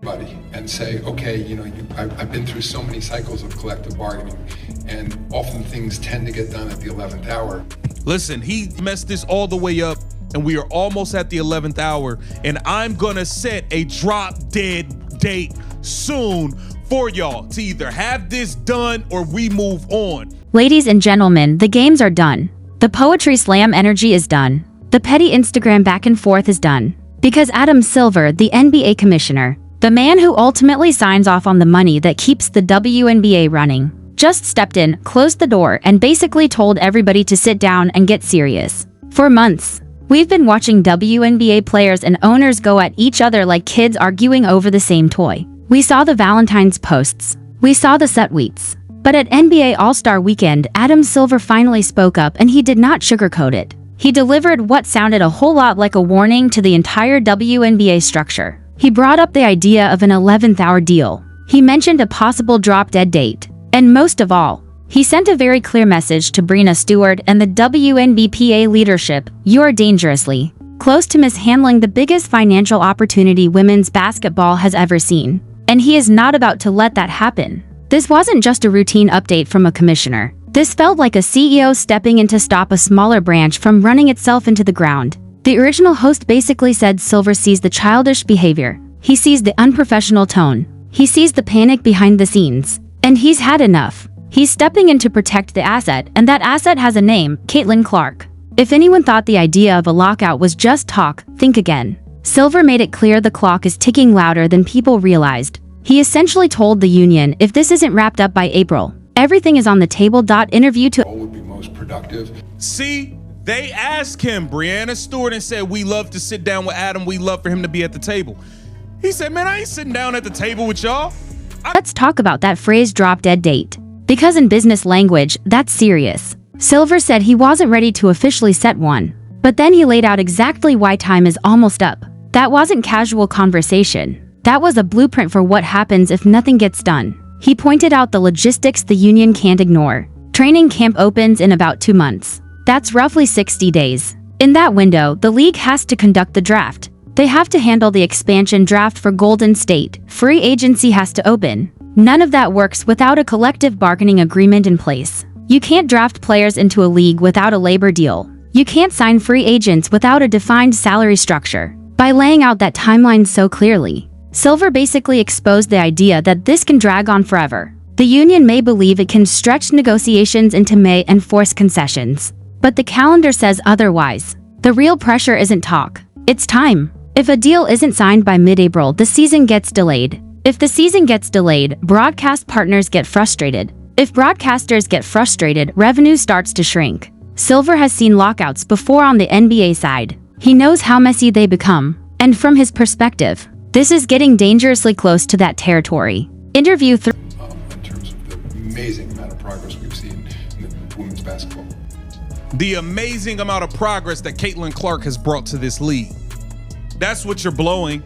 And say, okay, I've been through so many cycles of collective bargaining, and often things tend to get done at the 11th hour. Listen, he messed this all the way up, and we are almost at the 11th hour, and I'm gonna set a drop dead date soon for y'all to either have this done or we move on. Ladies and gentlemen, the games are done. The poetry slam energy is done. The petty Instagram back and forth is done. Because Adam Silver, the NBA commissioner, the man who ultimately signs off on the money that keeps the WNBA running, just stepped in, closed the door, and basically told everybody to sit down and get serious. For months, we've been watching WNBA players and owners go at each other like kids arguing over the same toy. We saw the Valentine's posts. We saw the set tweets. But at NBA All-Star Weekend, Adam Silver finally spoke up, and he did not sugarcoat it. He delivered what sounded a whole lot like a warning to the entire WNBA structure. He brought up the idea of an 11th hour deal. He mentioned a possible drop-dead date. And most of all, he sent a very clear message to Breanna Stewart and the WNBPA leadership: you're dangerously close to mishandling the biggest financial opportunity women's basketball has ever seen. And he is not about to let that happen. This wasn't just a routine update from a commissioner. This felt like a CEO stepping in to stop a smaller branch from running itself into the ground. The original host basically said Silver sees the childish behavior. He sees the unprofessional tone. He sees the panic behind the scenes. And he's had enough. He's stepping in to protect the asset, and that asset has a name: Caitlin Clark. If anyone thought the idea of a lockout was just talk, think again. Silver made it clear the clock is ticking louder than people realized. He essentially told the union, if this isn't wrapped up by April, everything is on the table. Interview to would be most productive. See? They asked him, Breanna Stewart, and said, we love to sit down with Adam. We love for him to be at the table. He said, man, I ain't sitting down at the table with y'all. Let's talk about that phrase drop dead date. Because in business language, that's serious. Silver said he wasn't ready to officially set one. But then he laid out exactly why time is almost up. That wasn't casual conversation. That was a blueprint for what happens if nothing gets done. He pointed out the logistics the union can't ignore. Training camp opens in about 2 months. That's roughly 60 days. In that window, the league has to conduct the draft. They have to handle the expansion draft for Golden State. Free agency has to open. None of that works without a collective bargaining agreement in place. You can't draft players into a league without a labor deal. You can't sign free agents without a defined salary structure. By laying out that timeline so clearly, Silver basically exposed the idea that this can drag on forever. The union may believe it can stretch negotiations into May and force concessions. But the calendar says otherwise. The real pressure isn't talk. It's time. If a deal isn't signed by mid-April, the season gets delayed. If the season gets delayed, broadcast partners get frustrated. If broadcasters get frustrated, revenue starts to shrink. Silver has seen lockouts before on the NBA side. He knows how messy they become. And from his perspective, this is getting dangerously close to that territory. Interview in terms of the amazing amount of progress we've seen in women's basketball. The amazing amount of progress that Caitlin Clark has brought to this league. That's what you're blowing.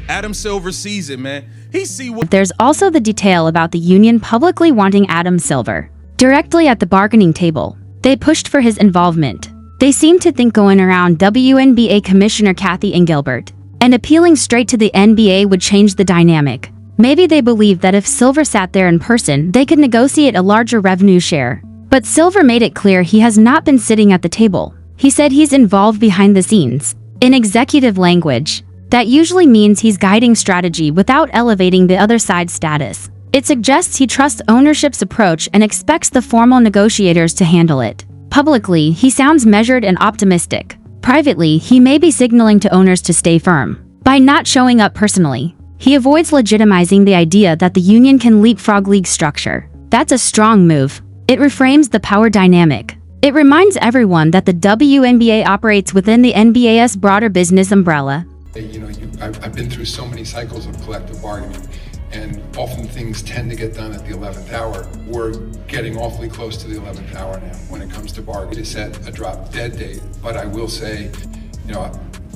Adam Silver sees it, man. He see what. There's also the detail about the union publicly wanting Adam Silver directly at the bargaining table. They pushed for his involvement. They seemed to think going around WNBA Commissioner Kathy Engelbert and appealing straight to the NBA would change the dynamic. Maybe they believed that if Silver sat there in person, they could negotiate a larger revenue share. But Silver made it clear he has not been sitting at the table. He said he's involved behind the scenes. In executive language, that usually means he's guiding strategy without elevating the other side's status. It suggests he trusts ownership's approach and expects the formal negotiators to handle it. Publicly, he sounds measured and optimistic. Privately, he may be signaling to owners to stay firm. By not showing up personally, he avoids legitimizing the idea that the union can leapfrog league structure. That's a strong move. It reframes the power dynamic. It reminds everyone that the WNBA operates within the NBA's broader business umbrella. I've been through so many cycles of collective bargaining, and often things tend to get done at the 11th hour. We're getting awfully close to the 11th hour now when it comes to bargaining. To set a drop dead date, but I will say,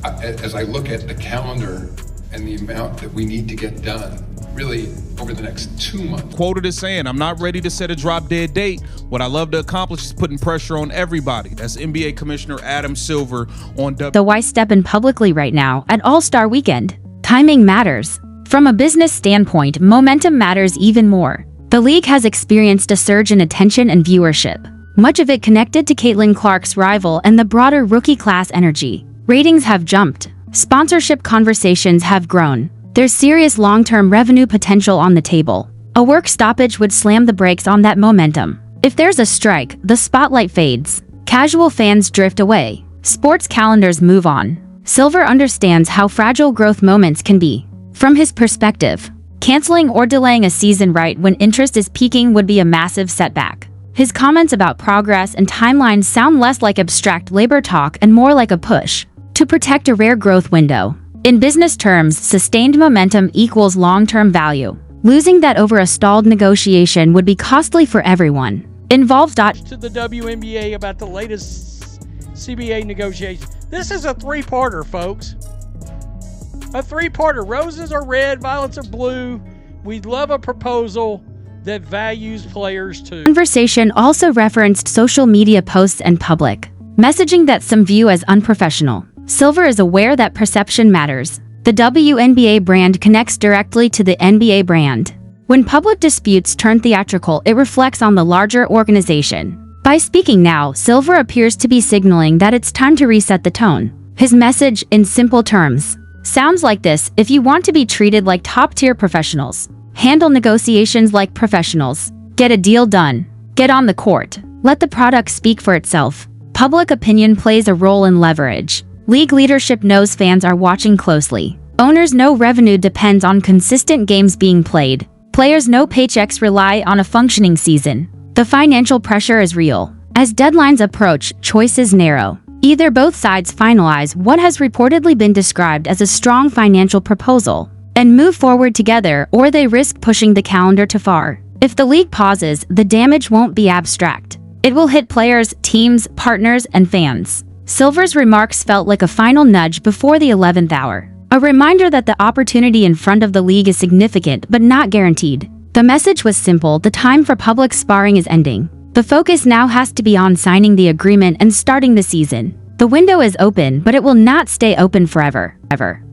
as I look at the calendar and the amount that we need to get done, really over the next 2 months. Quoted as saying, I'm not ready to set a drop dead date. What I love to accomplish is putting pressure on everybody. That's NBA Commissioner Adam Silver on The why step in publicly right now at All-Star Weekend. Timing matters. From a business standpoint, momentum matters even more. The league has experienced a surge in attention and viewership, much of it connected to Caitlin Clark's rival and the broader rookie class energy. Ratings have jumped. Sponsorship conversations have grown. There's serious long-term revenue potential on the table. A work stoppage would slam the brakes on that momentum. If there's a strike, the spotlight fades. Casual fans drift away. Sports calendars move on. Silver understands how fragile growth moments can be. From his perspective, canceling or delaying a season right when interest is peaking would be a massive setback. His comments about progress and timelines sound less like abstract labor talk and more like a push to protect a rare growth window. In business terms, sustained momentum equals long-term value. Losing that over a stalled negotiation would be costly for everyone involved. To the WNBA about the latest CBA negotiations. This is a three-parter, folks. A three-parter. Roses are red, violets are blue. We'd love a proposal that values players too. Conversation also referenced social media posts and public messaging that some view as unprofessional. Silver is aware that perception matters. The WNBA brand connects directly to the NBA brand. When public disputes turn theatrical, it reflects on the larger organization. By speaking now, Silver appears to be signaling that it's time to reset the tone. His message, in simple terms, sounds like this: if you want to be treated like top-tier professionals, handle negotiations like professionals, get a deal done, get on the court, let the product speak for itself. Public opinion plays a role in leverage. League leadership knows fans are watching closely. Owners know revenue depends on consistent games being played. Players know paychecks rely on a functioning season. The financial pressure is real. As deadlines approach, choices narrow. Either both sides finalize what has reportedly been described as a strong financial proposal and move forward together, or they risk pushing the calendar too far. If the league pauses, the damage won't be abstract. It will hit players, teams, partners, and fans. Silver's remarks felt like a final nudge before the 11th hour, a reminder that the opportunity in front of the league is significant but not guaranteed. The message was simple: the time for public sparring is ending. The focus now has to be on signing the agreement and starting the season. The window is open, but it will not stay open forever.